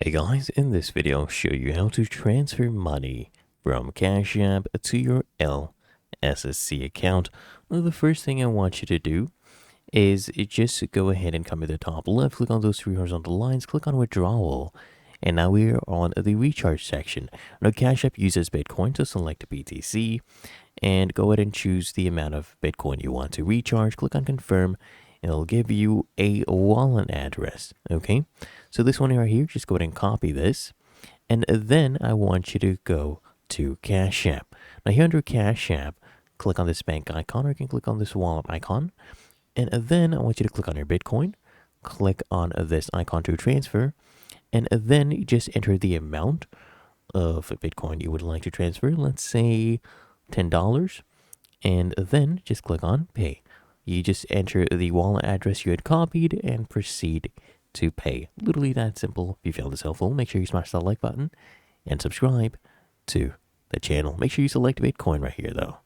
Hey guys, in this video I'll show you how to transfer money from Cash App to your LSSC account. Well, the first thing I want you to do is just go ahead and come to the top left, click on those three horizontal lines, click on withdrawal, and now we're on the recharge section. Now Cash App uses Bitcoin, to select BTC and go ahead and choose the amount of Bitcoin you want to recharge. Click on confirm. It'll give you a wallet address. Okay, so this one right here, just go ahead and copy this, and then I want you to go to Cash App. Now here under Cash App, click on this bank icon, or you can click on this wallet icon, and then I want you to click on your Bitcoin, click on this icon to transfer, and then you just enter the amount of Bitcoin you would like to transfer. Let's say $10, and then just click on pay. You just enter the wallet address you had copied and proceed to pay. Literally that simple. If you found this helpful, make sure you smash that like button and subscribe to the channel. Make sure you select Bitcoin right here though.